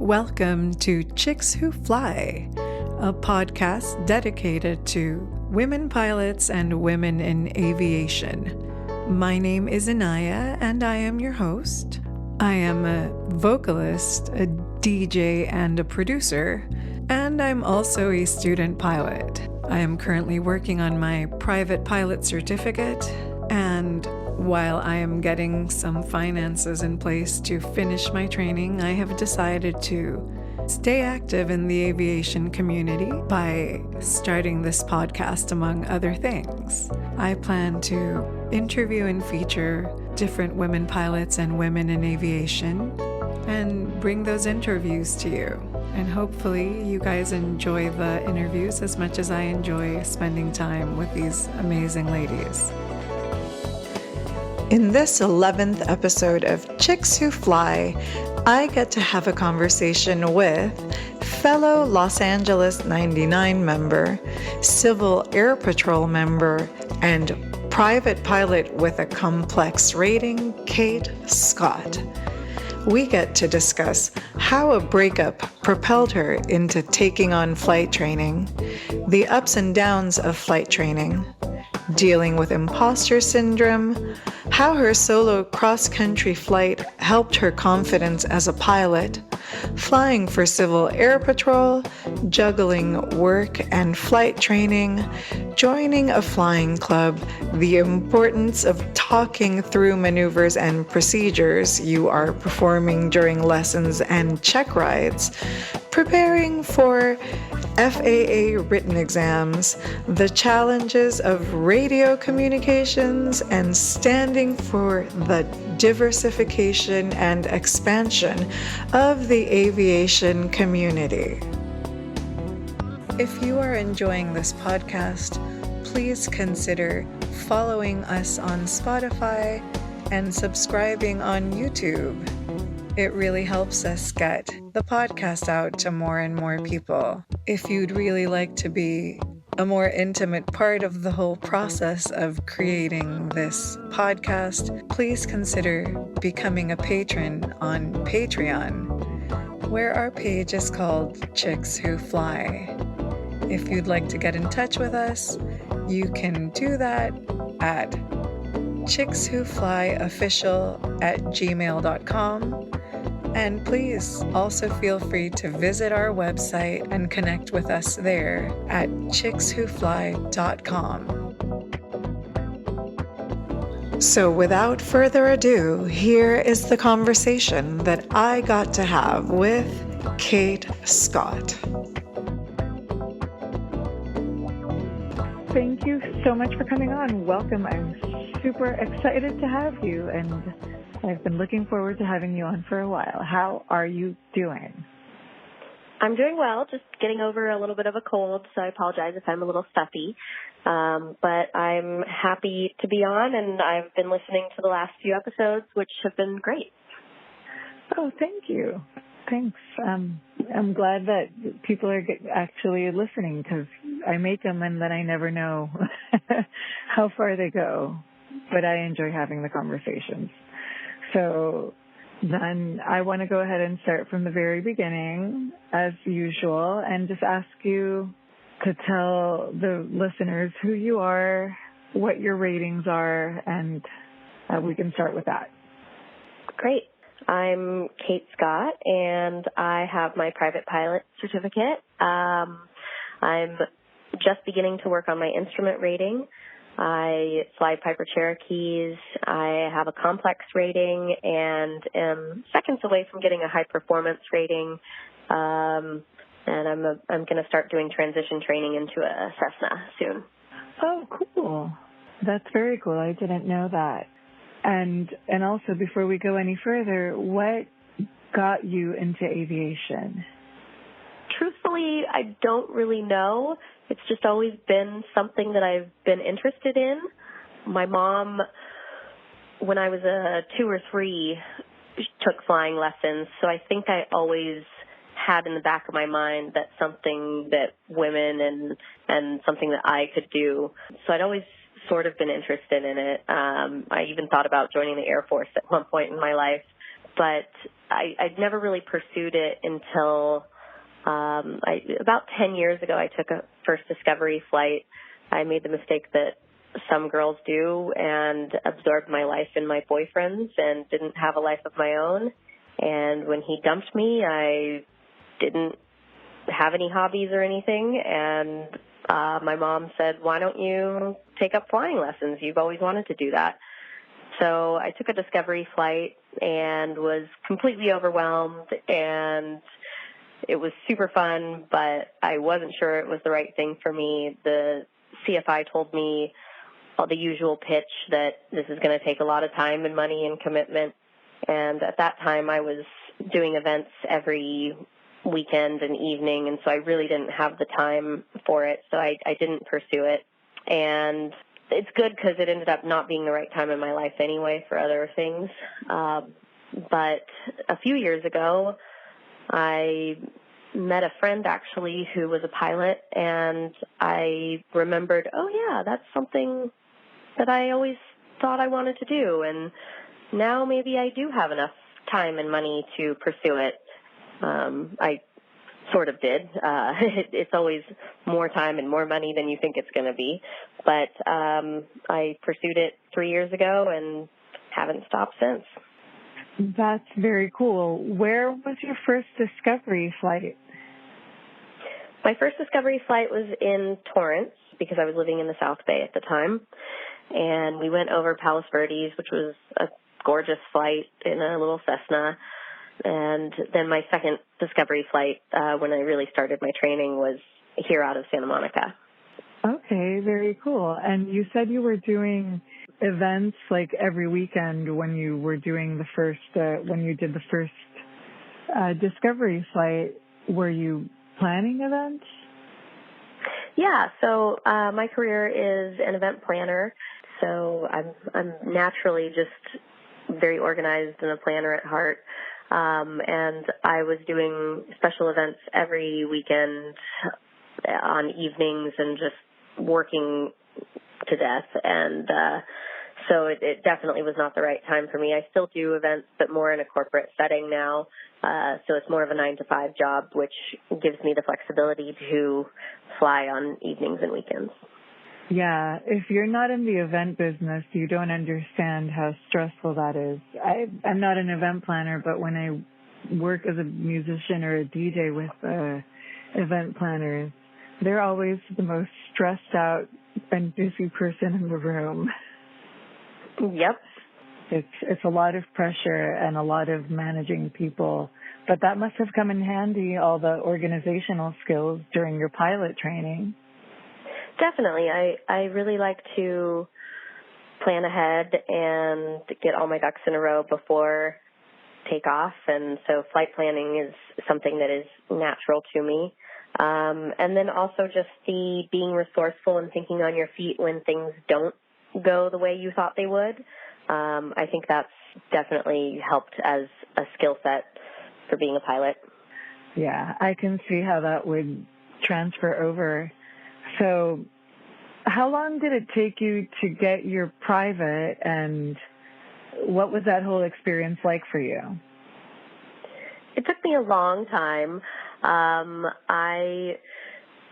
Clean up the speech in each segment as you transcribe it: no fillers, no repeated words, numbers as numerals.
Welcome to Chicks Who Fly, a podcast dedicated to women pilots and women in aviation. My name is Anaya, and I am your host. I am a vocalist, a DJ, and a producer, and I'm also a student pilot. I am currently working on my private pilot certificate, and while I am getting some finances in place to finish my training, I have decided to stay active in the aviation community by starting this podcast, among other things. I plan to interview and feature different women pilots and women in aviation and bring those interviews to you. And hopefully you guys enjoy the interviews as much as I enjoy spending time with these amazing ladies. In this 11th episode of Chicks Who Fly, I get to have a conversation with fellow Los Angeles 99 member, Civil Air Patrol member, and private pilot with a complex rating, Kate Scott. We get to discuss how a breakup propelled her into taking on flight training, the ups and downs of flight training, dealing with impostor syndrome, how her solo cross-country flight helped her confidence as a pilot, flying for Civil Air Patrol, juggling work and flight training, joining a flying club, the importance of talking through maneuvers and procedures you are performing during lessons and check rides, preparing for FAA written exams, the challenges of radio communications, and standing for the diversification and expansion of the aviation community. If you are enjoying this podcast, please consider following us on Spotify and subscribing on YouTube. It really helps us get the podcast out to more and more people. If you'd really like to be a more intimate part of the whole process of creating this podcast, please consider becoming a patron on Patreon, where our page is called Chicks Who Fly. If you'd like to get in touch with us, you can do that at chickswhoflyofficial@gmail.com. And please also feel free to visit our website and connect with us there at chickswhofly.com. So without further ado, here is the conversation that I got to have with Kate Scott. Thank you so much for coming on. Welcome. I'm super excited to have you, and I've been looking forward to having you on for a while. How are you doing? I'm doing well, just getting over a little bit of a cold, so I apologize if I'm a little stuffy. But I'm happy to be on, and I've been listening to the last few episodes, which have been great. Oh, thank you. Thanks. I'm glad that people are actually listening, because I make them and then I never know how far they go. But I enjoy having the conversations. So then I want to go ahead and start from the very beginning, as usual, and just ask you to tell the listeners who you are, what your ratings are, and we can start with that. Great. I'm Kate Scott, and I have my private pilot certificate. I'm just beginning to work on my instrument rating. I fly Piper Cherokees. I have a complex rating and am seconds away from getting a high performance rating. And I'm going to start doing transition training into a Cessna soon. Oh, cool. That's very cool. I didn't know that. And also, before we go any further, what got you into aviation? Truthfully, I don't really know. It's just always been something that I've been interested in. My mom, when I was 2 or 3, took flying lessons, so I think I always had in the back of my mind that something that women and something that I could do. So I'd always sort of been interested in it. I even thought about joining the Air Force at one point in my life, but I'd never really pursued it until about 10 years ago. I took a first discovery flight. I made the mistake that some girls do and absorbed my life in my boyfriend's and didn't have a life of my own. And when he dumped me, I didn't have any hobbies or anything. And my mom said, why don't you take up flying lessons? You've always wanted to do that. So I took a discovery flight and was completely overwhelmed, and it was super fun, but I wasn't sure it was the right thing for me. The CFI told me all the usual pitch that this is going to take a lot of time and money and commitment. And at that time, I was doing events every weekend and evening, and so I really didn't have the time for it, so I didn't pursue it. And it's good because it ended up not being the right time in my life anyway for other things. But a few years ago, I met a friend actually who was a pilot, and I remembered, oh yeah, that's something that I always thought I wanted to do, and now maybe I do have enough time and money to pursue it. I sort of did. It's always more time and more money than you think it's going to be. But I pursued it 3 years ago and haven't stopped since. That's very cool. Where was your first discovery flight? My first discovery flight was in Torrance because I was living in the South Bay at the time. And we went over Palos Verdes, which was a gorgeous flight in a little Cessna. And then my second discovery flight, when I really started my training, was here out of Santa Monica. Okay, very cool. And you said you were doing events like every weekend when you were doing the first, when you did the first discovery flight. Were you planning events? Yeah, so my career is an event planner. So I'm naturally just very organized and a planner at heart. And I was doing special events every weekend on evenings and just working to death. And so it definitely was not the right time for me. I still do events, but more in a corporate setting now. So it's more of a 9-to-5 job, which gives me the flexibility to fly on evenings and weekends. Yeah, if you're not in the event business, you don't understand how stressful that is. I'm not an event planner, but when I work as a musician or a DJ with event planners, they're always the most stressed out and busy person in the room. Yep. It's a lot of pressure and a lot of managing people, but that must have come in handy, all the organizational skills during your pilot training. Definitely. I really like to plan ahead and get all my ducks in a row before takeoff, and so flight planning is something that is natural to me. And then also just the being resourceful and thinking on your feet when things don't go the way you thought they would. I think that's definitely helped as a skill set for being a pilot. Yeah, I can see how that would transfer over. So how long did it take you to get your private, and what was that whole experience like for you? It took me a long time. I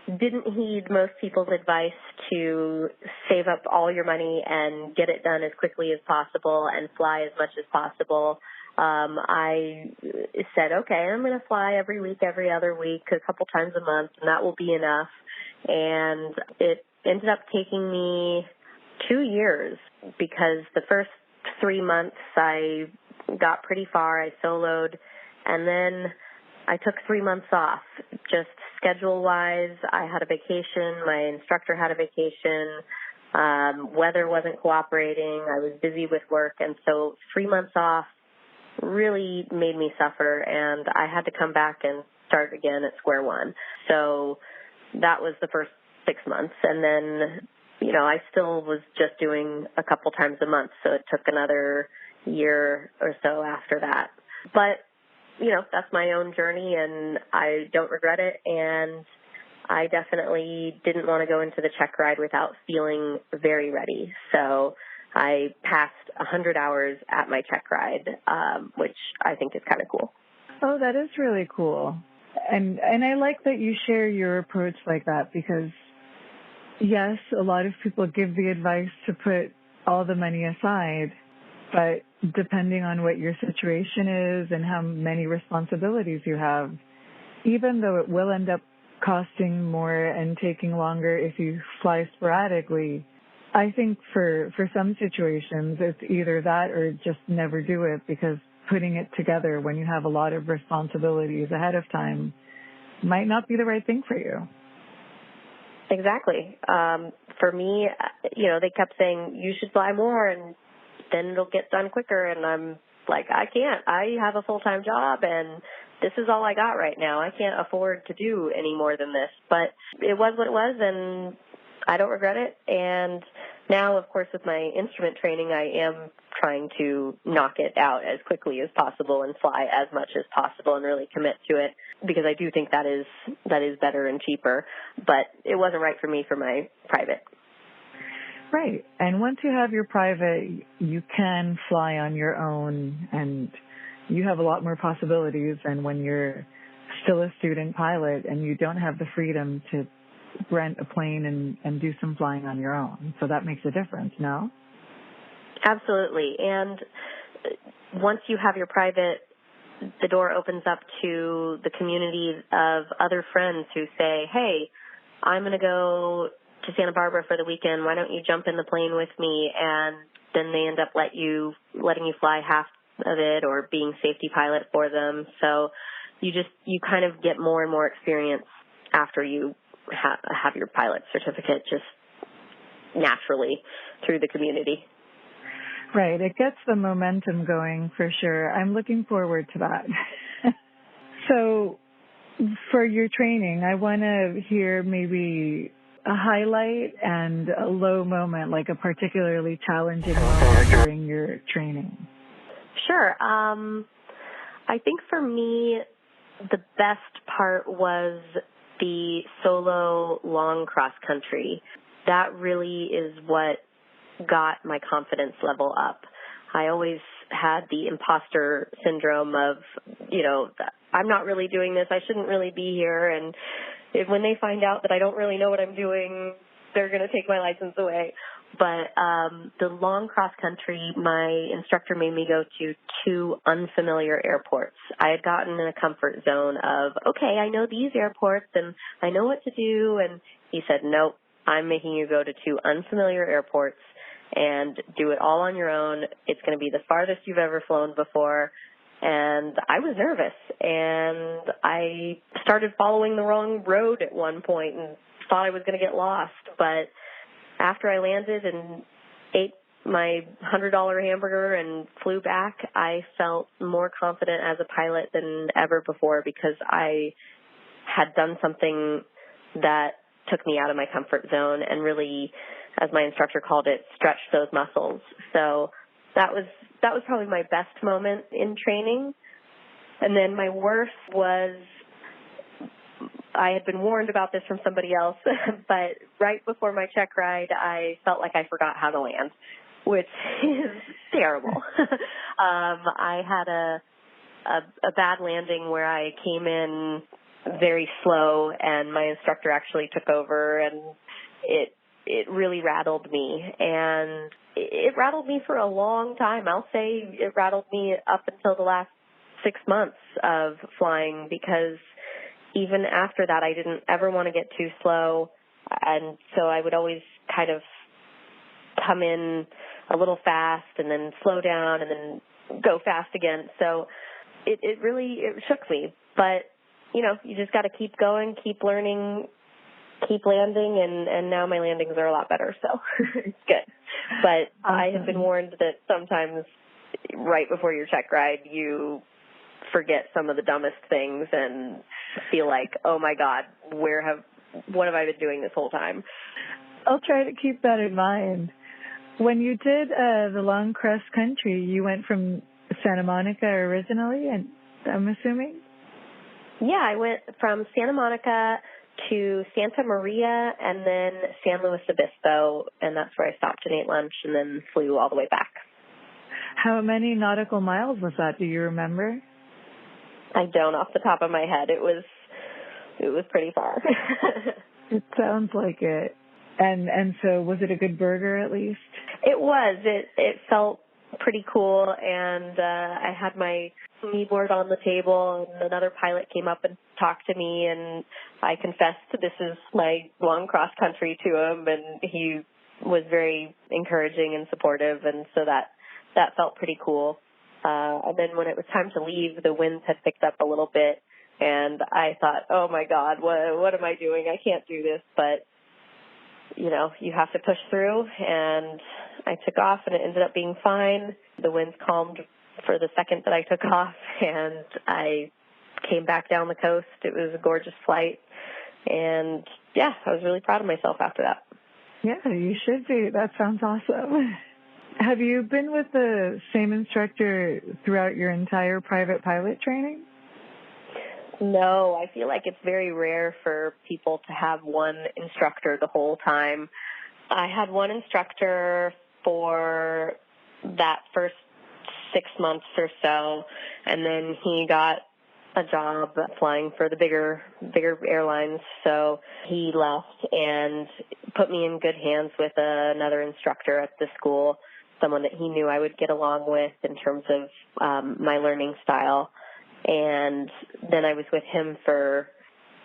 didn't heed most people's advice to save up all your money and get it done as quickly as possible and fly as much as possible. I said, okay, I'm going to fly every week, every other week, a couple times a month, and that will be enough. And it ended up taking me 2 years because the first 3 months I got pretty far. I soloed, and then I took 3 months off. Just schedule-wise, I had a vacation. My instructor had a vacation. Weather wasn't cooperating. I was busy with work, and so 3 months off really made me suffer, and I had to come back and start again at square one. So that was the first 6 months, and then, I still was just doing a couple times a month, so it took another year or so after that. But, that's my own journey, and I don't regret it, and I definitely didn't want to go into the check ride without feeling very ready. So I passed 100 hours at my check ride, which I think is kind of cool. Oh, that is really cool. And I like that you share your approach like that, because yes, a lot of people give the advice to put all the money aside, but depending on what your situation is and how many responsibilities you have, even though it will end up costing more and taking longer if you fly sporadically, I think for some situations, it's either that or just never do it, because putting it together when you have a lot of responsibilities ahead of time might not be the right thing for you. Exactly. For me, they kept saying, you should fly more and then it'll get done quicker. And I'm like, I can't. I have a full-time job and this is all I got right now. I can't afford to do any more than this. But it was what it was, and I don't regret it. And now, of course, with my instrument training, I am trying to knock it out as quickly as possible and fly as much as possible and really commit to it, because I do think that is better and cheaper. But it wasn't right for me for my private. Right. And once you have your private, you can fly on your own, and you have a lot more possibilities than when you're still a student pilot and you don't have the freedom to rent a plane and do some flying on your own. So that makes a difference, no? Absolutely. And once you have your private, the door opens up to the community of other friends who say, hey, I'm going to go to Santa Barbara for the weekend. Why don't you jump in the plane with me? And then they end up letting you fly half of it or being safety pilot for them. So you kind of get more and more experience after you have your pilot certificate, just naturally through the community. Right. It gets the momentum going for sure. I'm looking forward to that. So for your training, I want to hear maybe a highlight and a low moment, like a particularly challenging moment during your training. Sure. I think for me, the best part was the solo long cross country. That really is what got my confidence level up. I always had the impostor syndrome of, I'm not really doing this. I shouldn't really be here. And when they find out that I don't really know what I'm doing, they're going to take my license away. But the long cross country, my instructor made me go to 2 unfamiliar airports. I had gotten in a comfort zone of, okay, I know these airports and I know what to do. And he said, nope, I'm making you go to 2 unfamiliar airports and do it all on your own. It's going to be the farthest you've ever flown before. And I was nervous, and I started following the wrong road at one point and thought I was going to get lost. But after I landed and ate my $100 hamburger and flew back, I felt more confident as a pilot than ever before, because I had done something that took me out of my comfort zone and really, as my instructor called it, stretched those muscles. So that was probably my best moment in training. And then my worst was, I had been warned about this from somebody else, but right before my check ride, I felt like I forgot how to land, which is terrible. I had a bad landing where I came in very slow, and my instructor actually took over, and it really rattled me. And it rattled me for a long time. I'll say it rattled me up until the last 6 months of flying, because even after that, I didn't ever want to get too slow. And so I would always kind of come in a little fast and then slow down and then go fast again. So it really shook me. But, you just got to keep going, keep learning, keep landing, and now my landings are a lot better, so it's good. But awesome. I have been warned that sometimes right before your check ride, you forget some of the dumbest things and feel like, oh my God, what have I been doing this whole time? I'll try to keep that in mind. When you did the long cross country, you went from Santa Monica originally, and I'm assuming? Yeah, I went from Santa Monica to Santa Maria and then San Luis Obispo, and that's where I stopped and ate lunch and then flew all the way back. How many nautical miles was that? Do you remember? I don't off the top of my head. It was pretty far. It sounds like it. And so was it a good burger at least? It was. It felt pretty cool, and I had my kneeboard on the table, and another pilot came up and talked to me, and I confessed this is my long cross country to him, and he was very encouraging and supportive, and so that felt pretty cool. And then when it was time to leave, the winds had picked up a little bit, and I thought, oh my God, what am I doing? I can't do this, but you have to push through, and I took off, and it ended up being fine. The winds calmed for the second that I took off, and I came back down the coast. It was a gorgeous flight, and yeah, I was really proud of myself after that. Yeah, you should be. That sounds awesome. Have you been with the same instructor throughout your entire private pilot training? No, I feel like it's very rare for people to have one instructor the whole time. I had one instructor for that first 6 months or so, and then he got a job flying for the bigger airlines, so he left and put me in good hands with another instructor at the school, someone that he knew I would get along with in terms of my learning style. And then I was with him for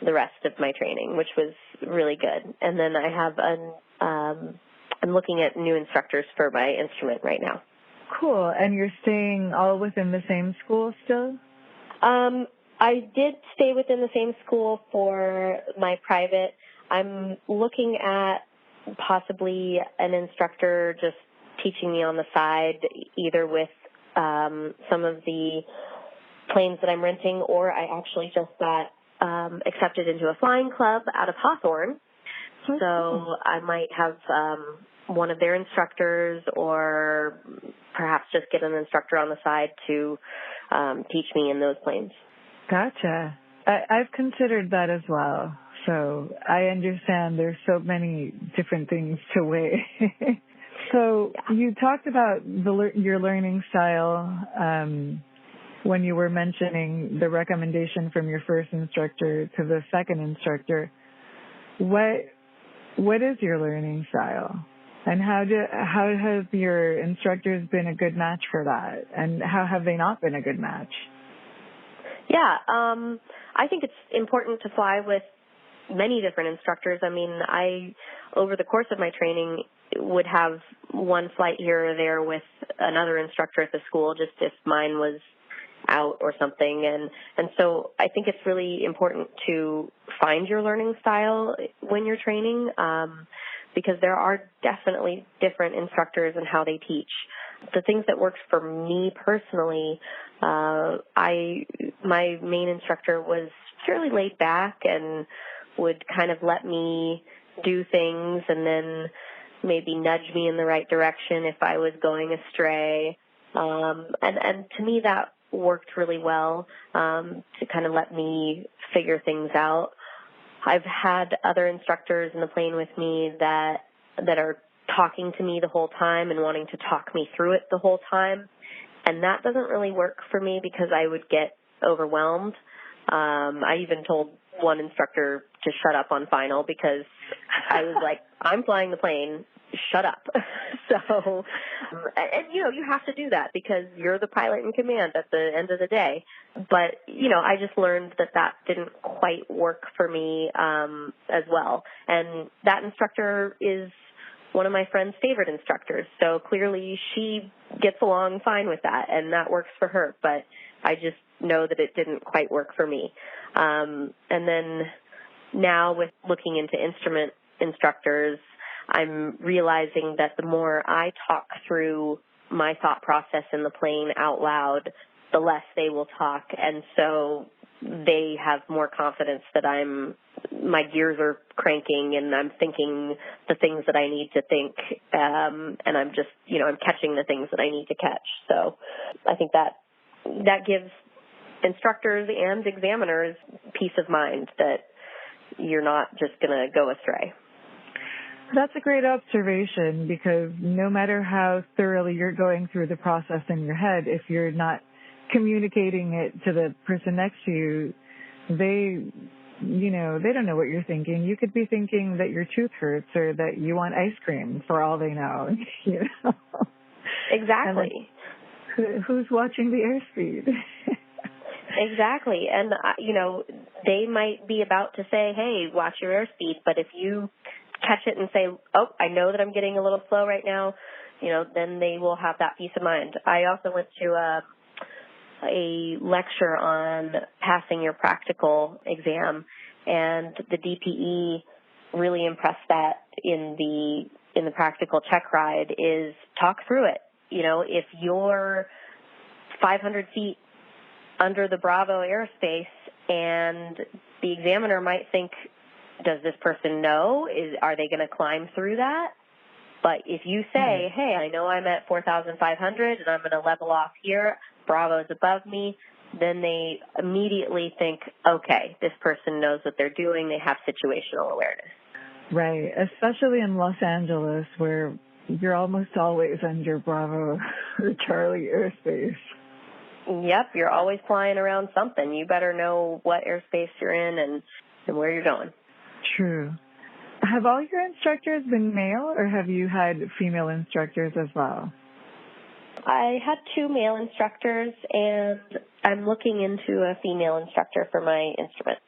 the rest of my training, which was really good. And then I have I'm looking at new instructors for my instrument right now. Cool. And you're staying all within the same school still? I did stay within the same school for my private. I'm looking at possibly an instructor just teaching me on the side, either with some of the planes that I'm renting, or I actually just got accepted into a flying club out of Hawthorne. So I might have one of their instructors, or perhaps just get an instructor on the side to teach me in those planes. Gotcha. I've considered that as well. So I understand there's so many different things to weigh. So yeah. You talked about your learning style when you were mentioning the recommendation from your first instructor to the second instructor. What is your learning style? And how have your instructors been a good match for that? And how have they not been a good match? Yeah, I think it's important to fly with many different instructors. I mean, over the course of my training, would have one flight here or there with another instructor at the school, just if mine was out or something. And so I think it's really important to find your learning style when you're training, because there are definitely different instructors and how they teach. The things that worked for me personally, my main instructor was fairly laid back and would kind of let me do things and then maybe nudge me in the right direction if I was going astray. And to me, that worked really well to kind of let me figure things out. I've had other instructors in the plane with me that are talking to me the whole time and wanting to talk me through it the whole time. And that doesn't really work for me because I would get overwhelmed. I even told one instructor to shut up on final because I was like, I'm flying the plane, shut up. So, and you have to do that because you're the pilot in command at the end of the day. But, I just learned that didn't quite work for me as well. And that instructor is one of my friend's favorite instructors. So clearly she gets along fine with that, and that works for her. But I just know that it didn't quite work for me. And then now with looking into instrument instructors, I'm realizing that the more I talk through my thought process in the plane out loud, the less they will talk. And so they have more confidence that my gears are cranking and I'm thinking the things that I need to think. And I'm just, I'm catching the things that I need to catch. So I think that gives instructors and examiners peace of mind that, you're not just going to go astray. That's a great observation, because no matter how thoroughly you're going through the process in your head, if you're not communicating it to the person next to you, they don't know what you're thinking. You could be thinking that your tooth hurts or that you want ice cream for all they know. Exactly. And who's watching the airspeed? Exactly. And, they might be about to say, hey, watch your airspeed. But if you catch it and say, oh, I know that I'm getting a little slow right now, then they will have that peace of mind. I also went to a lecture on passing your practical exam, and the DPE really impressed that in the practical check ride is talk through it. If you're 500 feet under the Bravo airspace and the examiner might think, does this person know? Are they going to climb through that? But if you say, hey, I know I'm at 4,500 and I'm going to level off here, Bravo is above me, then they immediately think, okay, this person knows what they're doing. They have situational awareness. Right, especially in Los Angeles, where you're almost always under Bravo or Charlie airspace. Yep, you're always flying around something. You better know what airspace you're in and where you're going. True. Have all your instructors been male, or have you had female instructors as well? I had 2 male instructors, and I'm looking into a female instructor for my instrument.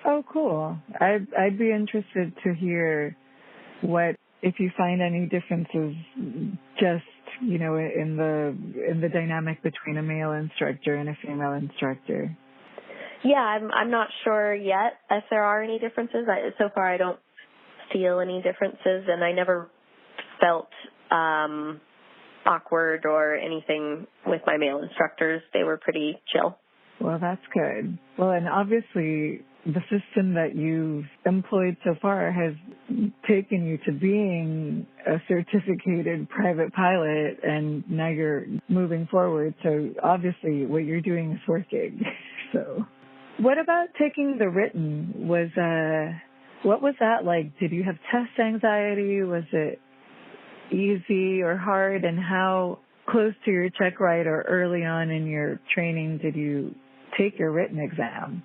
Oh, cool. I'd be interested to hear if you find any differences just, in the dynamic between a male instructor and a female instructor. Yeah, I'm not sure yet if there are any differences. So far I don't feel any differences, and I never felt awkward or anything with my male instructors. They were pretty chill. Well, that's good. Well, and obviously the system that you've employed so far has taken you to being a certificated private pilot, and now you're moving forward. So obviously what you're doing is working. So what about taking the written? What was that like? Did you have test anxiety? Was it easy or hard? And how close to your check ride or early on in your training did you take your written exam?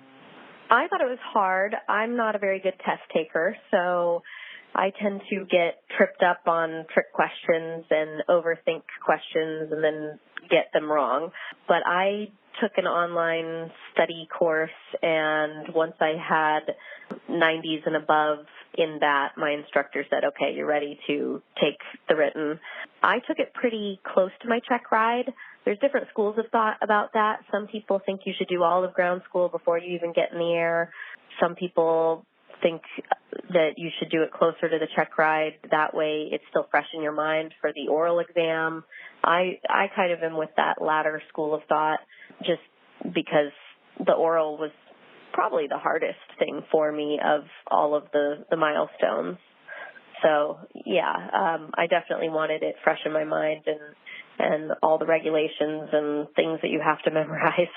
I thought it was hard. I'm not a very good test taker, so I tend to get tripped up on trick questions and overthink questions and then get them wrong. But I took an online study course, and once I had 90s and above in that, my instructor said, okay, you're ready to take the written. I took it pretty close to my check ride. There's different schools of thought about that. Some people think you should do all of ground school before you even get in the air. Some people think that you should do it closer to the check ride. That way it's still fresh in your mind for the oral exam. I kind of am with that latter school of thought, just because the oral was probably the hardest thing for me of all of the milestones. So, yeah, I definitely wanted it fresh in my mind and all the regulations and things that you have to memorize.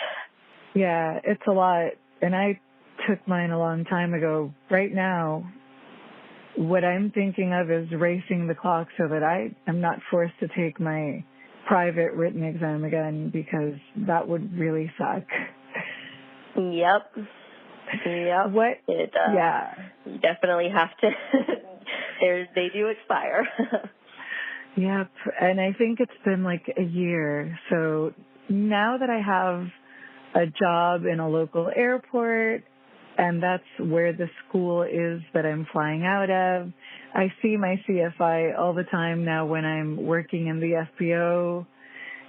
Yeah, it's a lot. And I took mine a long time ago. Right now, what I'm thinking of is racing the clock so that I am not forced to take my private written exam again, because that would really suck. Yep. Yeah. You definitely have to. They do expire. Yep. And I think it's been like a year. So now that I have a job in a local airport, and that's where the school is that I'm flying out of, I see my CFI all the time now when I'm working in the FBO.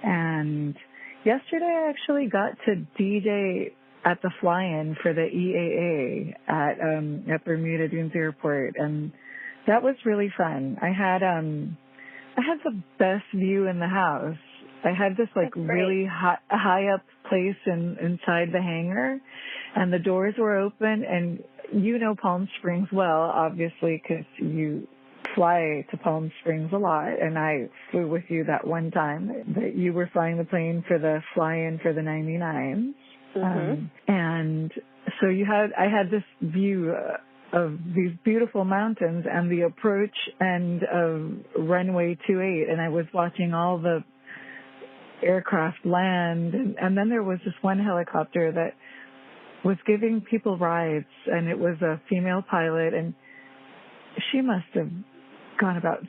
And yesterday I actually got to DJ at the fly-in for the EAA at Bermuda Dunes Airport, and that was really fun. I had the best view in the house. I had this like really high up place inside the hangar, and the doors were open, and you know Palm Springs well, obviously, because you fly to Palm Springs a lot, and I flew with you that one time that you were flying the plane for the fly-in for the 99. Mm-hmm. And So I had this view of these beautiful mountains and the approach end of runway 28, and I was watching all the aircraft land, and then there was this one helicopter that was giving people rides, and it was a female pilot, and she must have gone about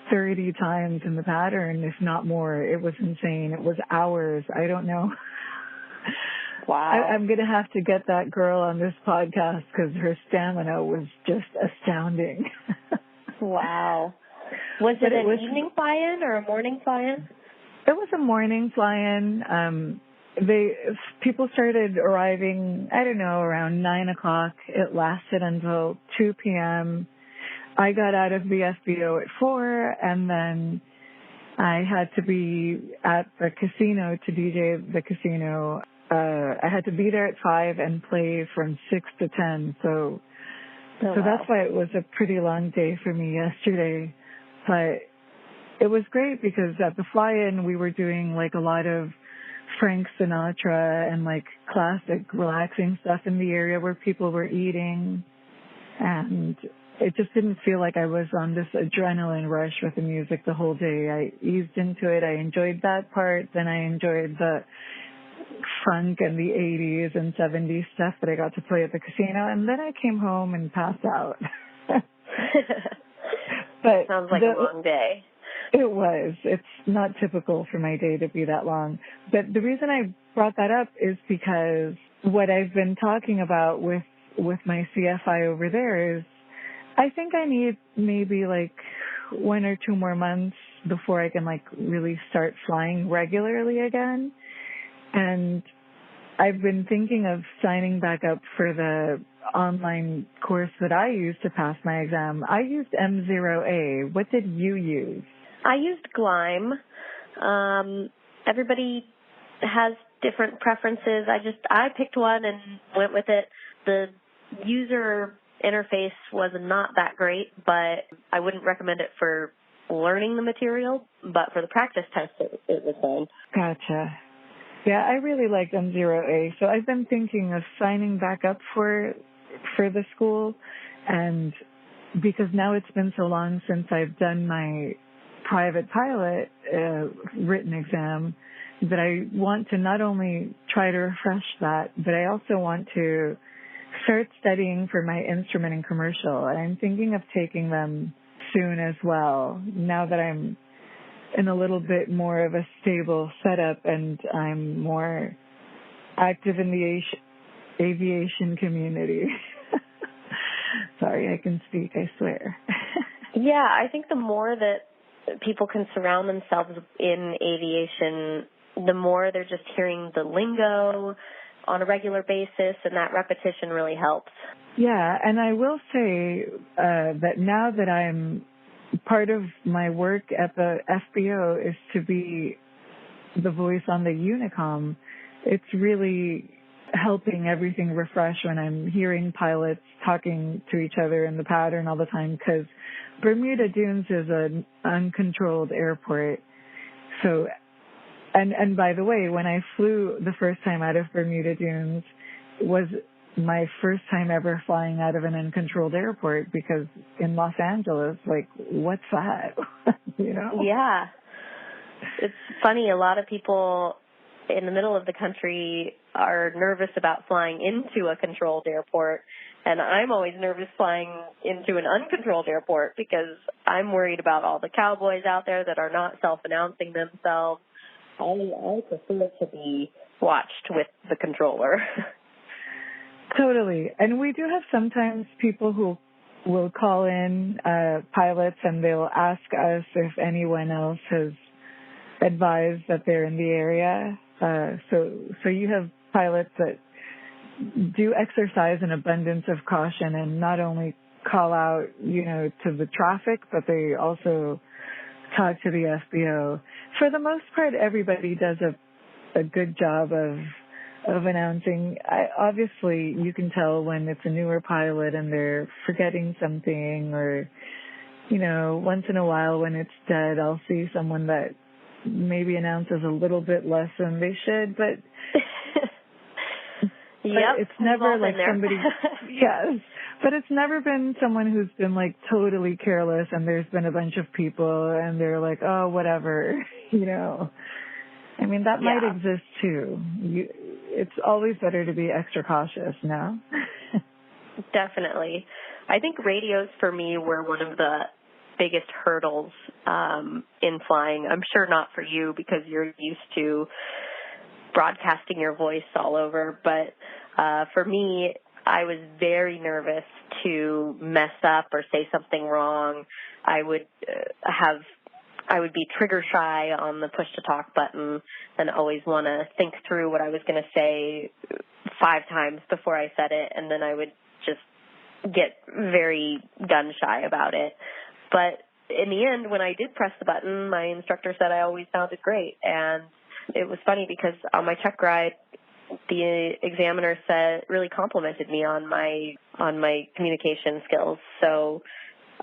30 times in the pattern, if not more. It was insane. It was hours. I don't know. Wow. I'm going to have to get that girl on this podcast because her stamina was just astounding. Wow. Was it an evening fly-in or a morning fly-in? It was a morning fly-in. People started arriving, I don't know, around 9 o'clock. It lasted until 2 p.m. I got out of the FBO at 4, and then I had to be at the casino to DJ the casino. I had to be there at 5 and play from 6 to 10. So that's why it was a pretty long day for me yesterday. But it was great because at the fly-in we were doing like a lot of Frank Sinatra and like classic relaxing stuff in the area where people were eating, and it just didn't feel like I was on this adrenaline rush with the music the whole day. I eased into it. I enjoyed that part. Then I enjoyed the funk and the 80s and 70s stuff that I got to play at the casino, and then I came home and passed out. But sounds like a long day. It was. It's not typical for my day to be that long. But the reason I brought that up is because what I've been talking about with my CFI over there is I think I need maybe like 1 or 2 more months before I can like really start flying regularly again. And I've been thinking of signing back up for the online course that I used to pass my exam. I used M0A. What did you use? I used Glime. Everybody has different preferences. I picked one and went with it. The user interface was not that great, but I wouldn't recommend it for learning the material, but for the practice test, it was fine. Gotcha. Yeah, I really liked M0A, so I've been thinking of signing back up for the school, and because now it's been so long since I've done my private pilot written exam that I want to not only try to refresh that, but I also want to start studying for my instrument and commercial, and I'm thinking of taking them soon as well, now that I'm in a little bit more of a stable setup and I'm more active in the aviation community. Sorry, I can speak, I swear. Yeah, I think the more that people can surround themselves in aviation, the more they're just hearing the lingo on a regular basis, and that repetition really helps. Yeah, and I will say that now that I'm part of my work at the FBO is to be the voice on the Unicom, it's really helping everything refresh when I'm hearing pilots talking to each other in the pattern all the time, because Bermuda Dunes is an uncontrolled airport. So, and by the way, when I flew the first time out of Bermuda Dunes, was my first time ever flying out of an uncontrolled airport, because in Los Angeles, like, what's that? You know? Yeah. It's funny, a lot of people in the middle of the country are nervous about flying into a controlled airport, and I'm always nervous flying into an uncontrolled airport because I'm worried about all the cowboys out there that are not self-announcing themselves. I prefer to be watched with the controller. Totally. And we do have sometimes people who will call in pilots, and they'll ask us if anyone else has advised that they're in the area. So you have pilots that do exercise an abundance of caution and not only call out, to the traffic, but they also talk to the FBO. For the most part, everybody does a good job of announcing. Obviously, you can tell when it's a newer pilot and they're forgetting something, or, once in a while when it's dead, I'll see someone that maybe announces a little bit less than they should, but Yep. But it's never like there. somebody, yes, but it's never been someone who's been like totally careless and there's been a bunch of people and they're like, oh, whatever, you know. I mean, that might exist too. It's always better to be extra cautious, no? Definitely. I think radios for me were one of the biggest hurdles in flying. I'm sure not for you because you're used to broadcasting your voice all over, but for me, I was very nervous to mess up or say something wrong. I would be trigger shy on the push to talk button and always want to think through what I was going to say 5 times before I said it, and then I would just get very gun shy about it. But in the end, when I did press the button, my instructor said I always sounded great. And it was funny because on my check ride, the examiner really complimented me on my communication skills. So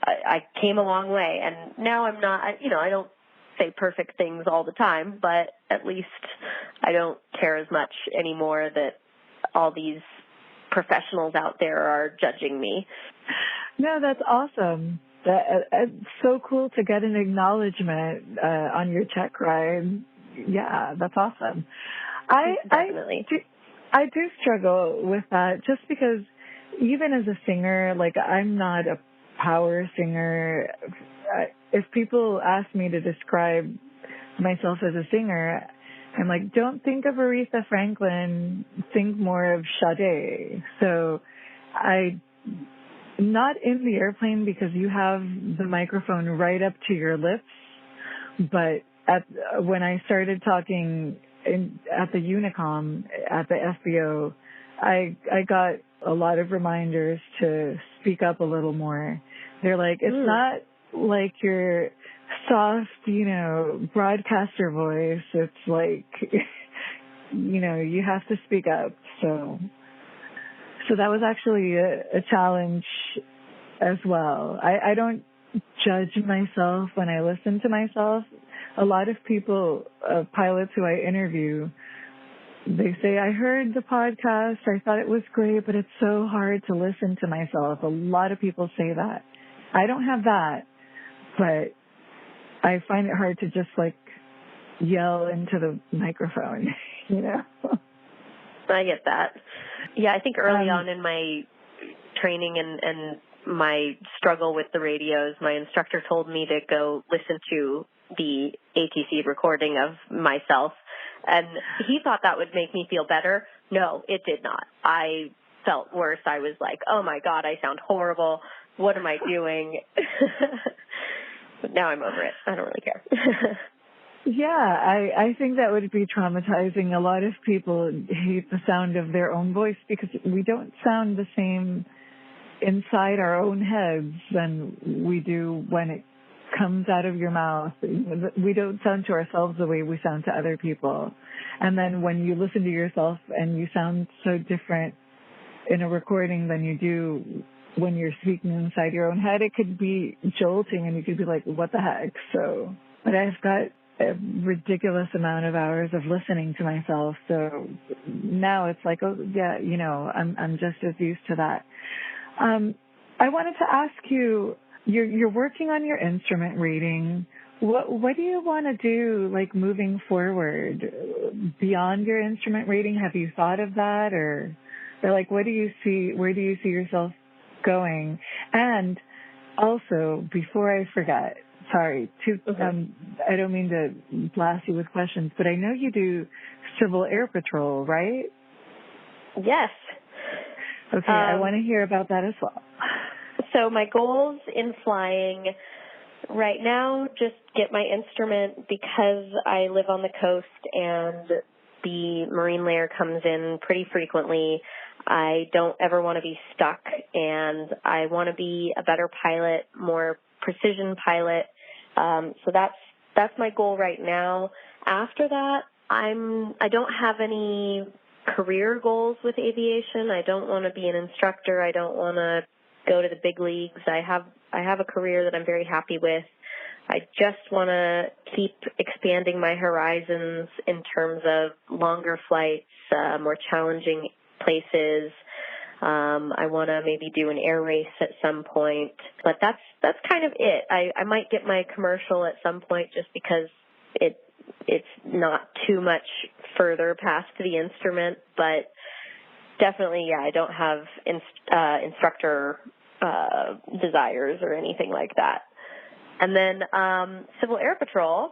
I came a long way. And now I'm not, I don't say perfect things all the time, but at least I don't care as much anymore that all these professionals out there are judging me. No, that's awesome. It's so cool to get an acknowledgement on your check ride. Yeah, that's awesome. Definitely. I do struggle with that just because even as a singer, like I'm not a power singer. If people ask me to describe myself as a singer, I'm like, don't think of Aretha Franklin, think more of Sade. So not in the airplane because you have the microphone right up to your lips, but when I started talking at the Unicom, at the FBO, I got a lot of reminders to speak up a little more. They're like, it's not like your soft, broadcaster voice. It's like, you have to speak up. So that was actually a challenge as well. I don't judge myself when I listen to myself. A lot of people, pilots who I interview, they say, I heard the podcast, I thought it was great, but it's so hard to listen to myself. A lot of people say that. I don't have that, but I find it hard to just like yell into the microphone, I get that. Yeah, I think early on in my training and my struggle with the radios, my instructor told me to go listen to the ATC recording of myself, and he thought that would make me feel better. No, it did not. I felt worse. I was like, oh my God, I sound horrible. What am I doing? But now I'm over it. I don't really care. Yeah, I think that would be traumatizing. A lot of people hate the sound of their own voice because we don't sound the same inside our own heads than we do when it comes out of your mouth. We don't sound to ourselves the way we sound to other people. And then when you listen to yourself and you sound so different in a recording than you do when you're speaking inside your own head, it could be jolting and you could be like, what the heck? So, but I've got a ridiculous amount of hours of listening to myself. So now it's like, oh yeah, I'm just as used to that. I wanted to ask you, you're working on your instrument rating. What do you want to do, like moving forward beyond your instrument rating? Have you thought of that, or like where do you see yourself going? And also, before I forget, sorry, I don't mean to blast you with questions, but I know you do Civil Air Patrol, right? Yes. Okay, I want to hear about that as well. So my goals in flying right now, just get my instrument because I live on the coast and the Marine layer comes in pretty frequently. I don't ever want to be stuck, and I want to be a better pilot, more precision pilot. So that's my goal right now. After that, I don't have any career goals with aviation. I don't want to be an instructor. I don't want to go to the big leagues. I have a career that I'm very happy with. I just want to keep expanding my horizons in terms of longer flights, more challenging places. I want to maybe do an air race at some point, but that's kind of it. I might get my commercial at some point just because it's not too much further past the instrument, but definitely, yeah, I don't have instructor desires or anything like that. And then Civil Air Patrol,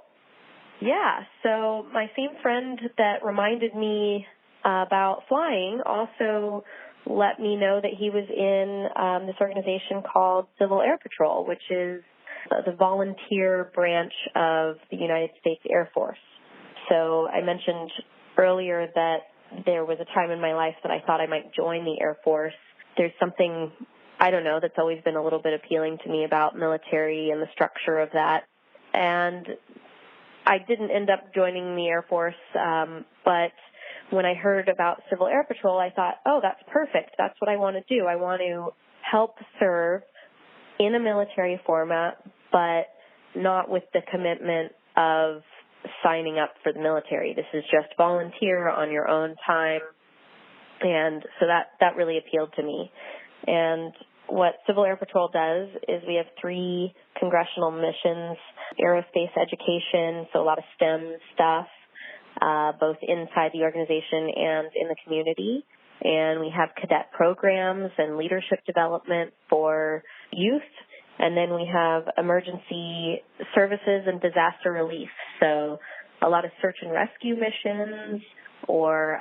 yeah, so my same friend that reminded me about flying also let me know that he was in this organization called Civil Air Patrol, which is the volunteer branch of the United States Air Force. So I mentioned earlier that there was a time in my life that I thought I might join the Air Force. There's something, I don't know, that's always been a little bit appealing to me about military and the structure of that. And I didn't end up joining the Air Force, but when I heard about Civil Air Patrol, I thought, oh, that's perfect. That's what I want to do. I want to help serve in a military format, but not with the commitment of signing up for the military. This is just volunteer on your own time. And so that really appealed to me. And what Civil Air Patrol does is we have 3 congressional missions: aerospace education, so a lot of STEM stuff, both inside the organization and in the community. And we have cadet programs and leadership development for youth. And then we have emergency services and disaster relief. So a lot of search and rescue missions or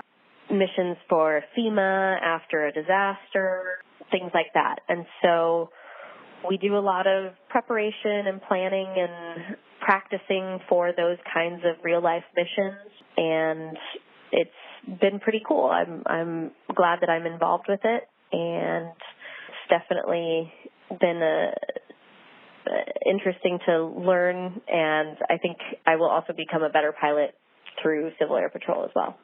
missions for FEMA after a disaster, things like that. And so we do a lot of preparation and planning and practicing for those kinds of real-life missions, and it's been pretty cool. I'm glad that I'm involved with it, and it's definitely been interesting to learn, and I think I will also become a better pilot through Civil Air Patrol as well.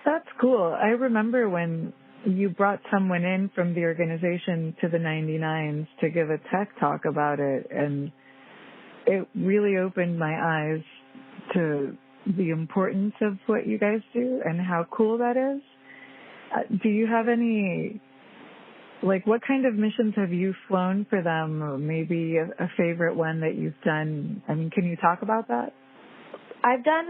That's cool. I remember when you brought someone in from the organization to the 99s to give a tech talk about it, and it really opened my eyes to the importance of what you guys do and how cool that is. Do you have any, what kind of missions have you flown for them, or maybe a favorite one that you've done? I mean, can you talk about that? I've done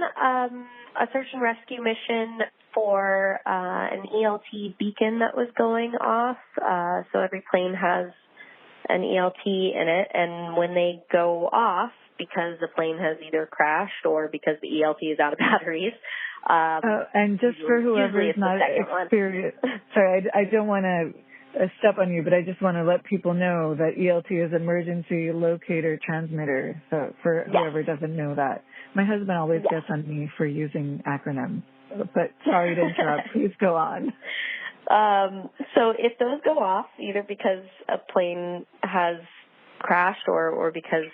a search and rescue mission for an ELT beacon that was going off. So every plane has an ELT in it, and when they go off, because the plane has either crashed or because the ELT is out of batteries. And just for whoever is not experienced, sorry, I don't want to step on you, but I just want to let people know that ELT is Emergency Locator Transmitter. So for whoever doesn't know that, my husband always gets on me for using acronyms. But sorry to interrupt. Please go on. So if those go off, either because a plane has crashed or because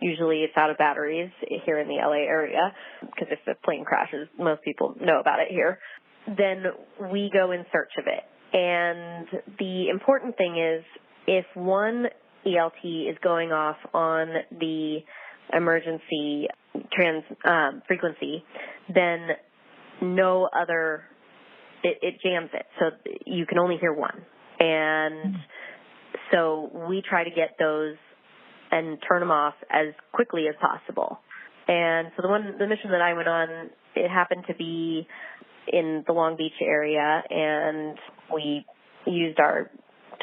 usually it's out of batteries here in the LA area, because if the plane crashes, most people know about it here, then we go in search of it. And the important thing is if one ELT is going off on the emergency frequency, then no other, it jams it. So you can only hear one. And so we try to get those and turn them off as quickly as possible. And so the mission that I went on, it happened to be in the Long Beach area, and we used our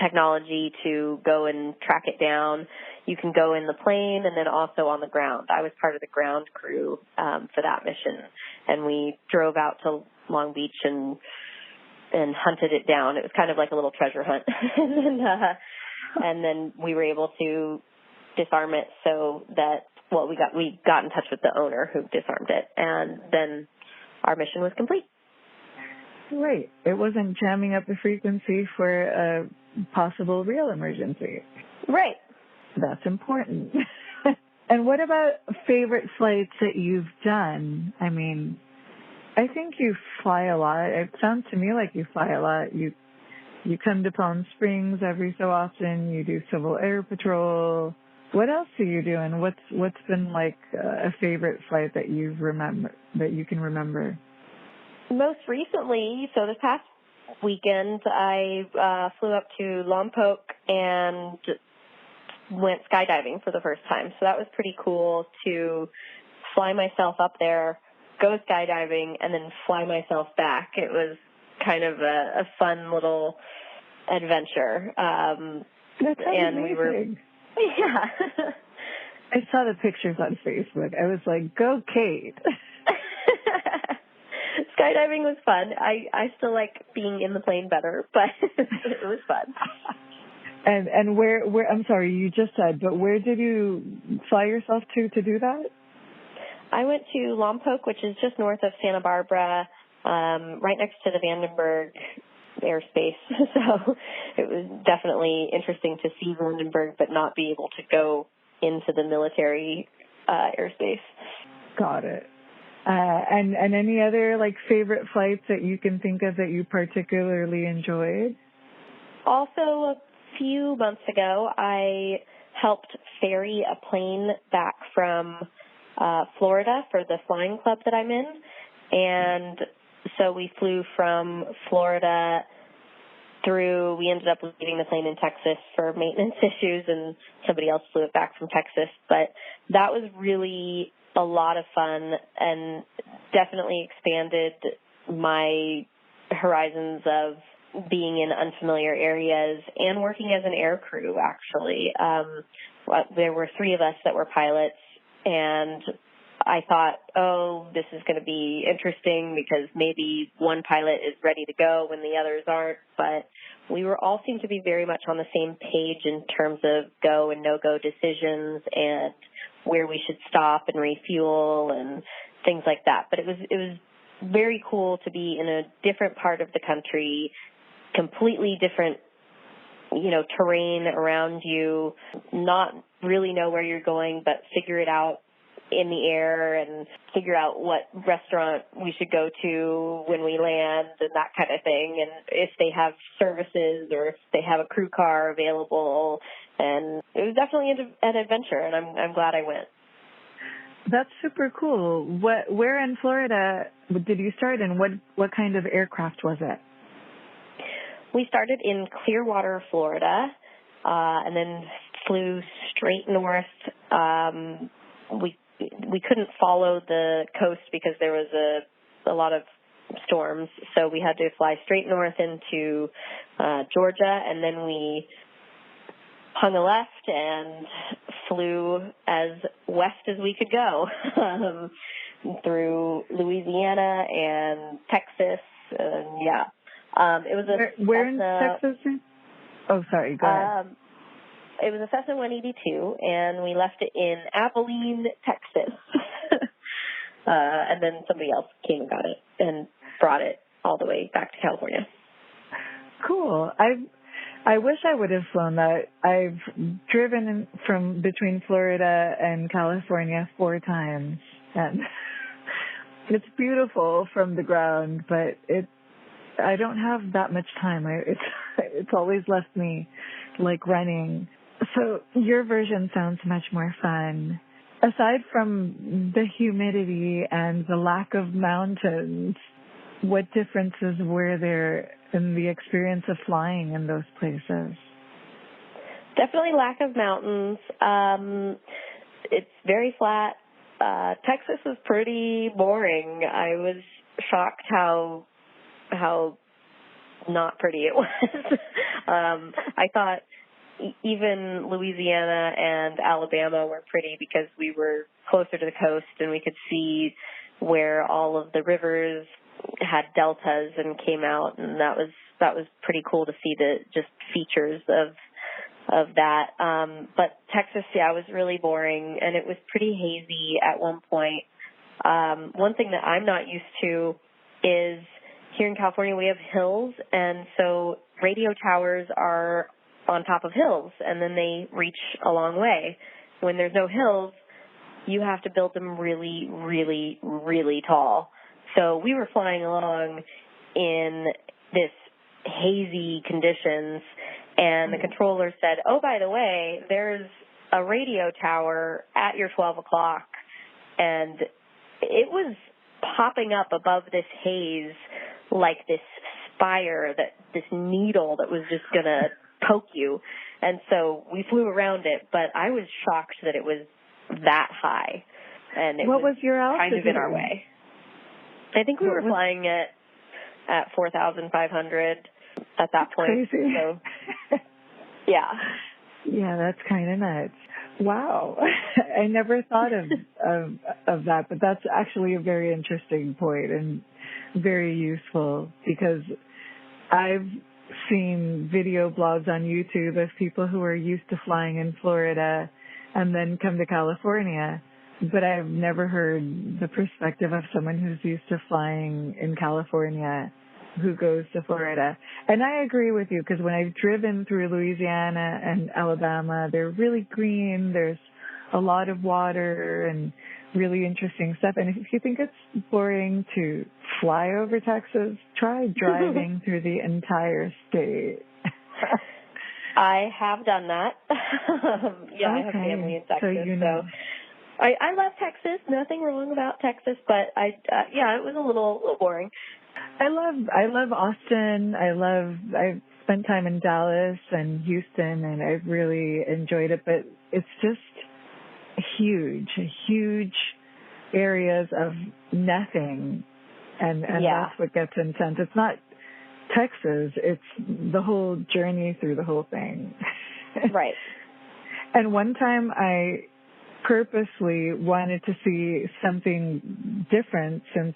technology to go and track it down. You can go in the plane and then also on the ground. I was part of the ground crew for that mission, and we drove out to Long Beach and hunted it down. It was kind of like a little treasure hunt. and then we were able to disarm it so that, we got in touch with the owner who disarmed it, and then our mission was complete. Right. It wasn't jamming up the frequency for a possible real emergency. Right. That's important. And what about favorite flights that you've done? I mean, I think you fly a lot. It sounds to me like you fly a lot. You come to Palm Springs every so often. You do Civil Air Patrol. What else are you doing? What's been like a favorite flight that you can remember? Most recently, so this past weekend, I flew up to Lompoc and went skydiving for the first time. So that was pretty cool to fly myself up there, go skydiving, and then fly myself back. It was kind of a fun little adventure. That sounds amazing. Yeah. I saw the pictures on Facebook. I was like, go Kate. Skydiving was fun. I still like being in the plane better, but it was fun. And where, I'm sorry, you just said, but where did you fly yourself to do that? I went to Lompoc, which is just north of Santa Barbara, right next to the Vandenberg airspace. So it was definitely interesting to see Vandenberg, but not be able to go into the military airspace. Got it. And any other like favorite flights that you can think of that you particularly enjoyed? Also, a few months ago, I helped ferry a plane back from Florida for the flying club that I'm in. And so we flew from Florida through, we ended up leaving the plane in Texas for maintenance issues, and somebody else flew it back from Texas. But that was really a lot of fun and definitely expanded my horizons of being in unfamiliar areas and working as an air crew, actually. There were 3 of us that were pilots, and I thought, oh, this is going to be interesting because maybe one pilot is ready to go when the others aren't. But we were all seemed to be very much on the same page in terms of go and no-go decisions and where we should stop and refuel and things like that. But it was very cool to be in a different part of the country, completely different, terrain around you, not really know where you're going, but figure it out in the air and figure out what restaurant we should go to when we land and that kind of thing, and if they have services or if they have a crew car available. And it was definitely an adventure, and I'm glad I went. That's super cool. Where in Florida did you start, and what kind of aircraft was it? We started in Clearwater, Florida, and then flew straight north. We couldn't follow the coast because there was a lot of storms, so we had to fly straight north into Georgia, and then we hung a left and flew as west as we could go through Louisiana and Texas, and yeah. It was where in Texas? Oh, sorry, go ahead. It was a Cessna 182, and we left it in Abilene, Texas. And then somebody else came and got it and brought it all the way back to California. Cool. I wish I would have flown that. I've driven from between Florida and California 4 times, and it's beautiful from the ground, but I don't have that much time. It's always left me like running. So your version sounds much more fun. Aside from the humidity and the lack of mountains, what differences were there in the experience of flying in those places? Definitely lack of mountains. It's very flat. Texas was pretty boring. I was shocked how not pretty it was. I thought even Louisiana and Alabama were pretty because we were closer to the coast and we could see where all of the rivers had deltas and came out, and that was pretty cool to see the just features of that. But Texas, was really boring, and it was pretty hazy at one point. One thing that I'm not used to is here in California we have hills, and so radio towers are on top of hills, and then they reach a long way. When there's no hills, you have to build them really, really, really tall. So we were flying along in this hazy conditions, and the controller said, oh, by the way, there's a radio tower at your 12 o'clock. And it was popping up above this haze like this fire, this needle that was just going to poke you. And so we flew around it, but I was shocked that it was that high. And it was your altitude? Kind of in our way. I think we were flying at 4,500 at that point. Crazy. So, yeah. Yeah, that's kind of nuts. Wow. I never thought of that, but that's actually a very interesting point and very useful, because I've seen video blogs on YouTube of people who are used to flying in Florida and then come to California, but I've never heard the perspective of someone who's used to flying in California who goes to Florida. And I agree with you, because when I've driven through Louisiana and Alabama, they're really green. There's a lot of water and really interesting stuff. And if you think it's boring to fly over Texas, try driving through the entire state. I have done that. Okay. I have family in Texas, so you know. I love Texas. Nothing wrong about Texas, but it was a little boring. I love Austin. I've spent time in Dallas and Houston, and I've really enjoyed it, but it's just huge areas of nothing, and that's what gets intense. It's not Texas, it's the whole journey through the whole thing. Right. And one time I purposely wanted to see something different, since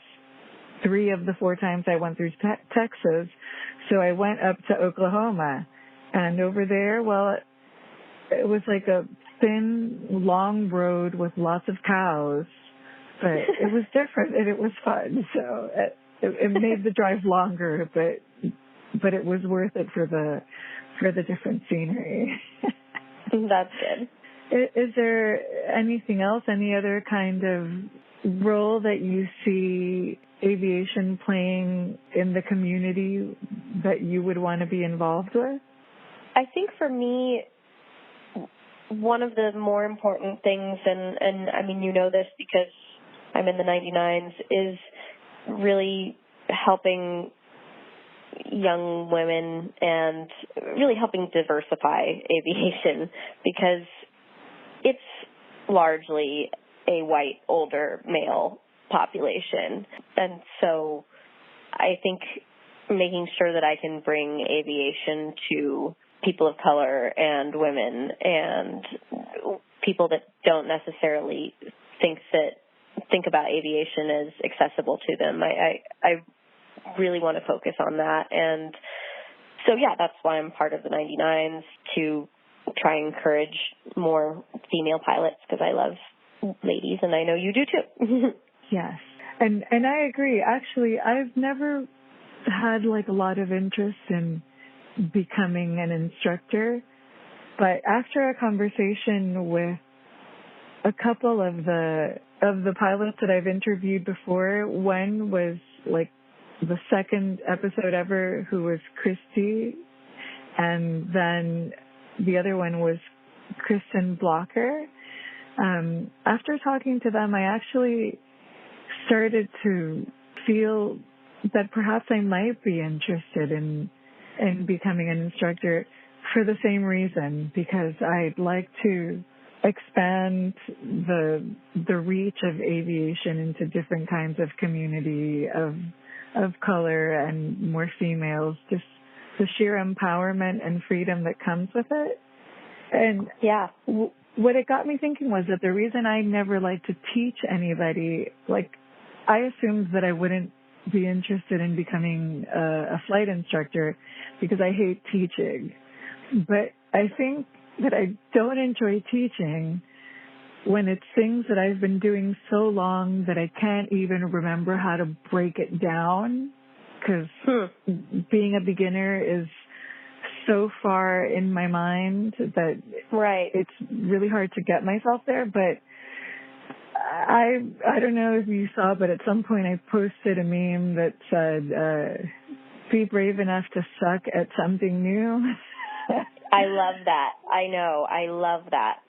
3 of the 4 times I went through Texas. So I went up to Oklahoma, and over there, it was like a thin, long road with lots of cows, but it was different and it was fun. So it made the drive longer, but it was worth it for the different scenery. That's good. Is there anything else, any other kind of role that you see aviation playing in the community that you would want to be involved with? I think for me, one of the more important things, and I mean, you know this because I'm in the 99s, is really helping young women and really helping diversify aviation, because it's largely a white, older male population. And so I think making sure that I can bring aviation to people of color and women and people that don't necessarily think about aviation as accessible to them, I really want to focus on that. And so, that's why I'm part of the 99s, to try and encourage more female pilots, because I love ladies, and I know you do too. Yes. And I agree. Actually, I've never had a lot of interest in becoming an instructor, but after a conversation with a couple of the pilots that I've interviewed before, one was the second episode ever, who was Christy, and then the other one was Kristen Blocker. After talking to them, I actually started to feel that perhaps I might be interested in becoming an instructor for the same reason, because I'd like to expand the reach of aviation into different kinds of community of color and more females, just the sheer empowerment and freedom that comes with it. And what it got me thinking was that the reason I never liked to teach anybody, I assumed that I wouldn't be interested in becoming a flight instructor because I hate teaching. But I think that I don't enjoy teaching when it's things that I've been doing so long that I can't even remember how to break it down, because being a beginner is so far in my mind that it's really hard to get myself there. But I don't know if you saw, but at some point I posted a meme that said, be brave enough to suck at something new. I love that. I know. I love that.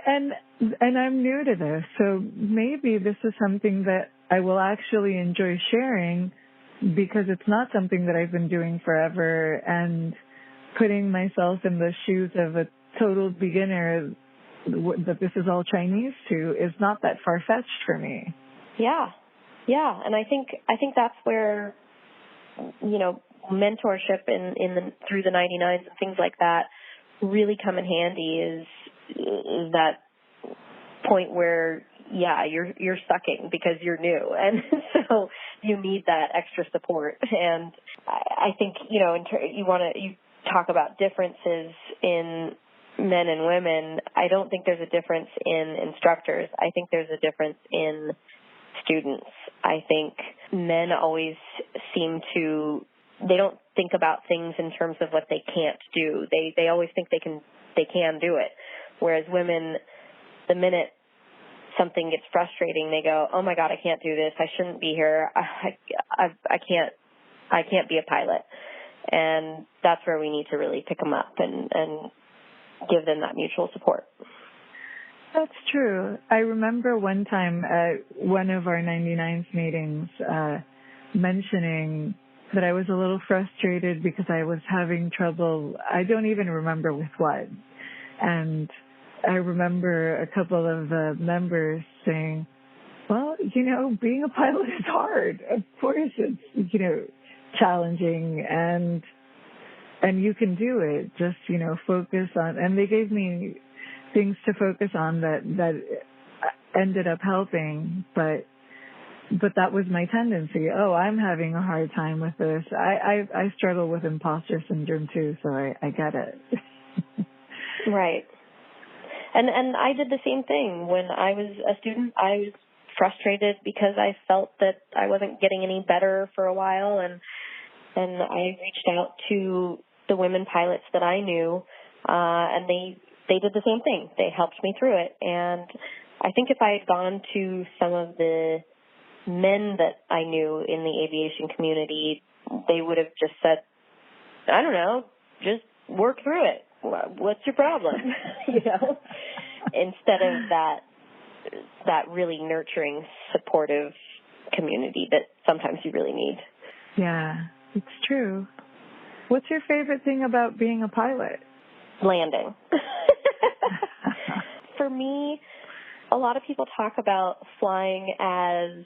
And I'm new to this, so maybe this is something that I will actually enjoy sharing, because it's not something that I've been doing forever, and putting myself in the shoes of a total beginner that this is all Chinese to is not that far-fetched for me. Yeah. Yeah. And I think that's where, mentorship through the 99s and things like that really come in handy is that point where, you're sucking because you're new. And so you need that extra support. And I think, you talk about differences in men and women. I don't think there's a difference in instructors. I think there's a difference in students. I think men always they don't think about things in terms of what they can't do. They always think they can do it. Whereas women, the minute something gets frustrating, they go, "Oh my God, I can't do this. I shouldn't be here. I can't be a pilot." And that's where we need to really pick them up and give them that mutual support. That's true. I remember one time at one of our 99s meetings mentioning that I was a little frustrated because I was having trouble. I don't even remember with what. And I remember a couple of members saying, "Well, being a pilot is hard. Of course it's, challenging, and you can do it. Just, focus on," and they gave me things to focus on that ended up helping, but that was my tendency. Oh, I'm having a hard time with this. I struggle with impostor syndrome too, so I get it. Right. And I did the same thing when I was a student. I was frustrated because I felt that I wasn't getting any better for a while, and I reached out to the women pilots that I knew, and they did the same thing. They helped me through it. And I think if I had gone to some of the men that I knew in the aviation community, they would have just said, "I don't know, just work through it. What's your problem?" Instead of that really nurturing, supportive community that sometimes you really need. Yeah, it's true. What's your favorite thing about being a pilot? Landing. For me, a lot of people talk about flying as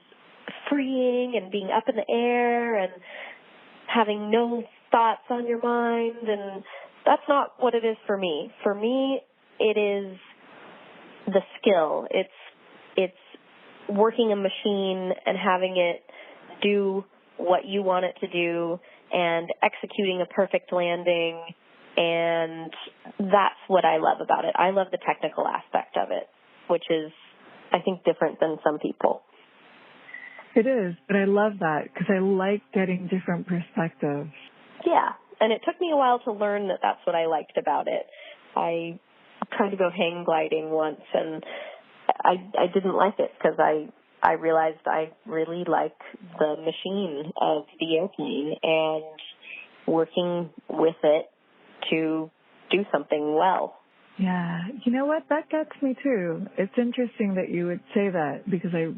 freeing and being up in the air and having no thoughts on your mind, and that's not what it is for me. For me, it is the skill. It's working a machine and having it do what you want it to do and executing a perfect landing, and that's what I love about it. I love the technical aspect of it, which is, I think, different than some people. It is, but I love that because I like getting different perspectives. Yeah, and it took me a while to learn that that's what I liked about it. I tried to go hang gliding once, and I didn't like it because I realized I really like the machine of the airplane and working with it to do something well. Yeah, you know what? That gets me too. It's interesting that you would say that because I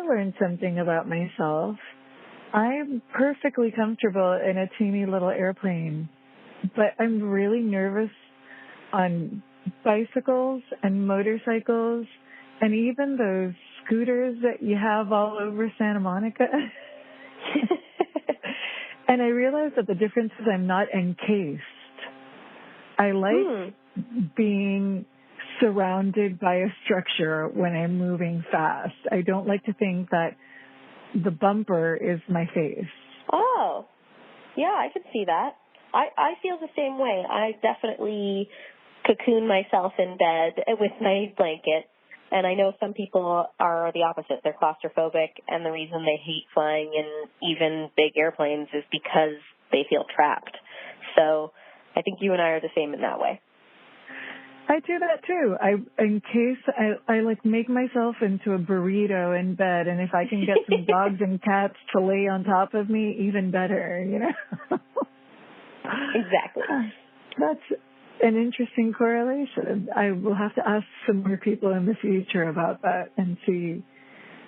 learned something about myself. I'm perfectly comfortable in a teeny little airplane, but I'm really nervous on bicycles and motorcycles and even those scooters that you have all over Santa Monica. And I realized that the difference is I'm not encased. I like being surrounded by a structure when I'm moving fast. I don't like to think that the bumper is my face. Oh, yeah, I can see that. I feel the same way. I definitely cocoon myself in bed with my blanket. And I know some people are the opposite. They're claustrophobic, and the reason they hate flying in even big airplanes is because they feel trapped. So I think you and I are the same in that way. I do that too. I like make myself into a burrito in bed, and if I can get some dogs and cats to lay on top of me, even better, Exactly. That's an interesting correlation. I will have to ask some more people in the future about that and see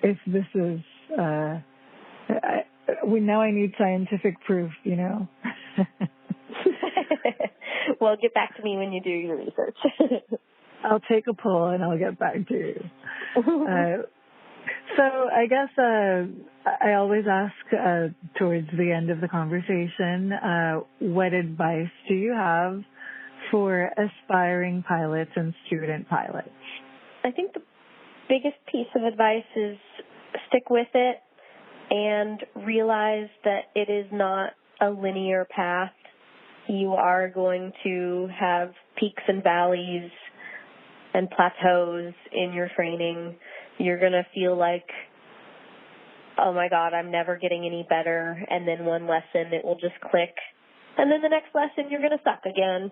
if this is Now I need scientific proof, you know. Well, get back to me when you do your research. I'll take a poll and I'll get back to you. So I guess I always ask towards the end of the conversation, what advice do you have for aspiring pilots and student pilots? I think the biggest piece of advice is stick with it and realize that it is not a linear path. You are going to have peaks and valleys and plateaus in your training. You're going to feel like, oh my God, I'm never getting any better. And then one lesson, it will just click. And then the next lesson, you're going to suck again.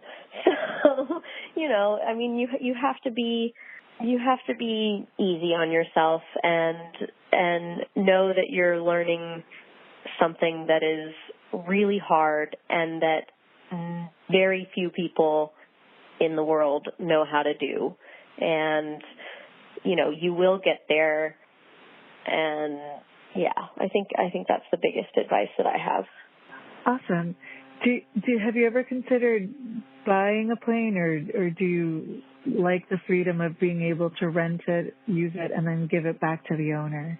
So, you know, I mean, you have to be easy on yourself and know that you're learning something that is really hard and that very few people in the world know how to do. And, you know, you will get there. And yeah, I think that's the biggest advice that I have. Awesome. Have you ever considered buying a plane, or do you like the freedom of being able to rent it, use it, and then give it back to the owner?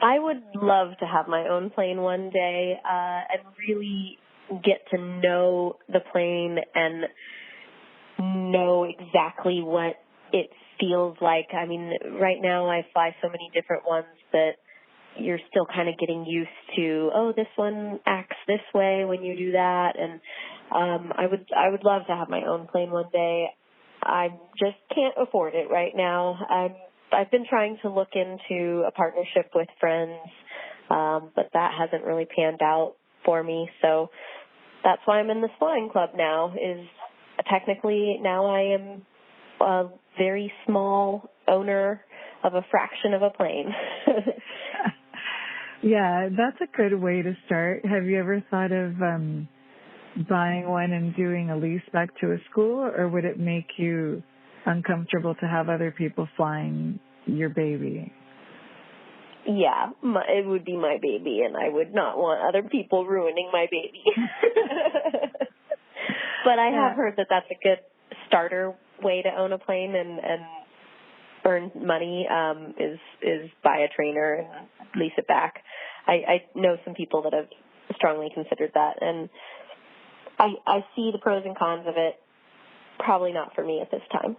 I would love to have my own plane one day and really get to know the plane and know exactly what it feels like. I mean, right now I fly so many different ones that you're still kind of getting used to, oh, this one acts this way when you do that. And I would love to have my own plane one day. I just can't afford it right now. I've been trying to look into a partnership with friends, but that hasn't really panned out for me. So that's why I'm in this flying club now. Is technically now I am a very small owner of a fraction of a plane. Yeah, that's a good way to start. Have you ever thought of buying one and doing a lease back to a school, or would it make you uncomfortable to have other people flying your baby? Yeah, it would be my baby, and I would not want other people ruining my baby. But I have heard that that's a good starter way to own a plane and earn money is buy a trainer and lease it back. I know some people that have strongly considered that, and I see the pros and cons of it. Probably not for me at this time.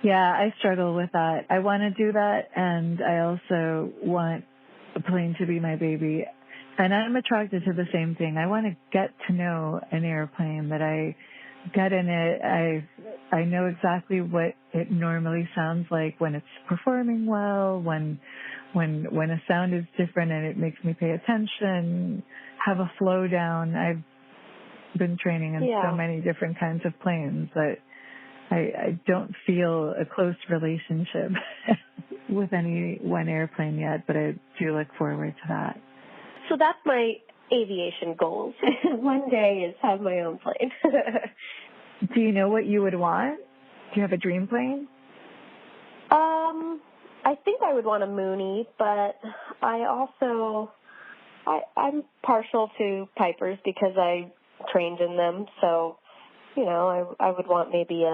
Yeah, I struggle with that. I want to do that, and I also want a plane to be my baby. And I'm attracted to the same thing. I want to get to know an airplane, that I get in it. I know exactly what it normally sounds like when it's performing well, when a sound is different and it makes me pay attention, have a flow down. I've been training in so many different kinds of planes that I don't feel a close relationship with any one airplane yet, but I do look forward to that. So that's my aviation goals. One day is have my own plane. Do you know what you would want? Do you have a dream plane? I think I would want a Mooney, but I'm partial to Pipers because I trained in them. So, you know, I would want maybe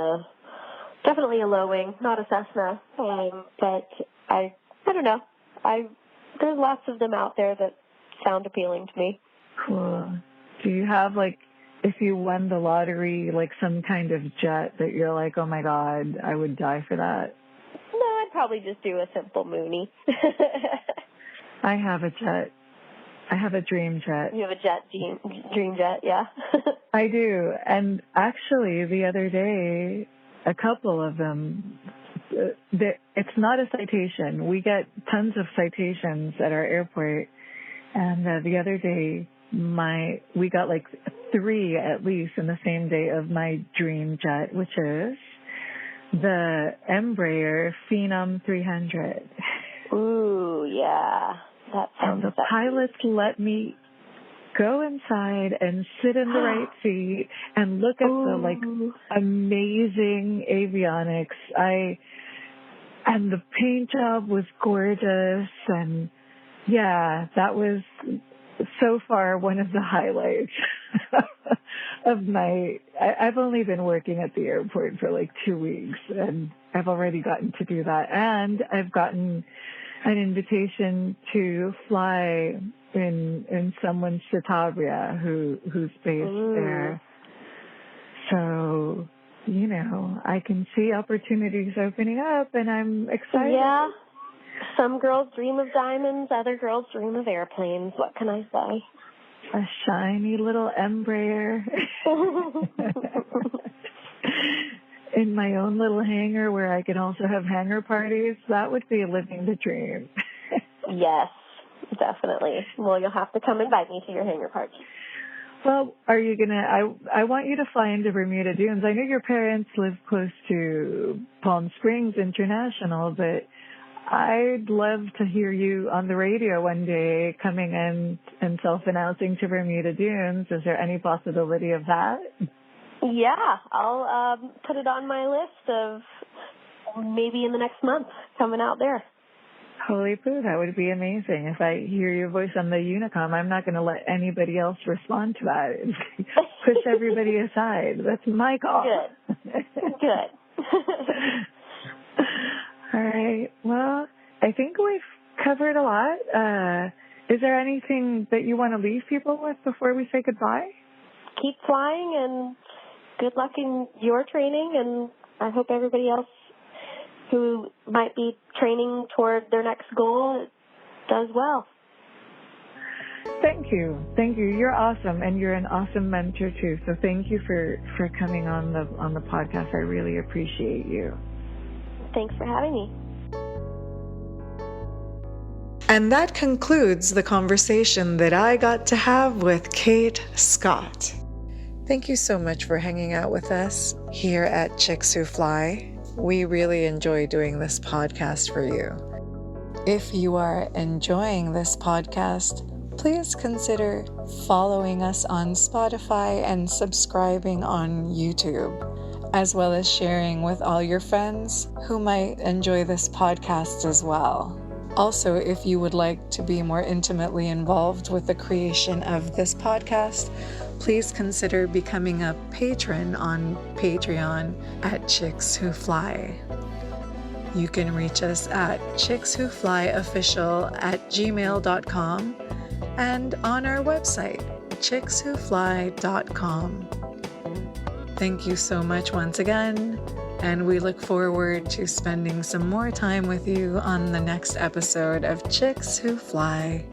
definitely a low wing, not a Cessna. But I don't know. There's lots of them out there that sound appealing to me. Cool. Do you have, like, if you won the lottery, like some kind of jet that you're like, oh my God, I would die for that? No, I'd probably just do a simple Mooney. I have a jet. I have a dream jet. You have a dream jet, yeah. I do. And actually, the other day, a couple of them, it's not a citation. We get tons of citations at our airport. And the other day, we got like 3 at least in the same day of my dream jet, which is the Embraer Phenom 300. Ooh, yeah. That sounds And the pilots let me go inside and sit in the right seat and look at the like amazing avionics. And the paint job was gorgeous, and Yeah, that was so far one of the highlights of my, I've only been working at the airport for like 2 weeks, and I've already gotten to do that. And I've gotten an invitation to fly in someone's Chatabria who's based there. So, you know, I can see opportunities opening up, and I'm excited. Yeah. Some girls dream of diamonds, other girls dream of airplanes. What can I say? A shiny little Embraer in my own little hangar where I can also have hangar parties. That would be living the dream. Yes, definitely. Well, you'll have to come invite me to your hangar party. Well, are you going to, I want you to fly into Bermuda Dunes. I know your parents live close to Palm Springs International, but I'd love to hear you on the radio one day coming in and self-announcing to Bermuda Dunes. Is there any possibility of that? Yeah, I'll put it on my list of maybe in the next month coming out there. Holy poo, that would be amazing. If I hear your voice on the Unicom, I'm not going to let anybody else respond to that. Push everybody aside. That's my call. Good. All right. Well, I think we've covered a lot. Is there anything that you want to leave people with before we say goodbye? Keep flying, and good luck in your training, and I hope everybody else who might be training toward their next goal does well. Thank you. Thank you. You're awesome, and you're an awesome mentor too. So thank you for coming on the podcast. I really appreciate you. Thanks for having me. And that concludes the conversation that I got to have with Kate Scott. Thank you so much for hanging out with us here at Chicks Who Fly. We really enjoy doing this podcast for you. If you are enjoying this podcast, please consider following us on Spotify and subscribing on YouTube, as well as sharing with all your friends who might enjoy this podcast as well. Also, if you would like to be more intimately involved with the creation of this podcast, please consider becoming a patron on Patreon at Chicks Who Fly. You can reach us at chickswhoflyofficial@gmail.com and on our website, chickswhofly.com. Thank you so much once again, and we look forward to spending some more time with you on the next episode of Chicks Who Fly.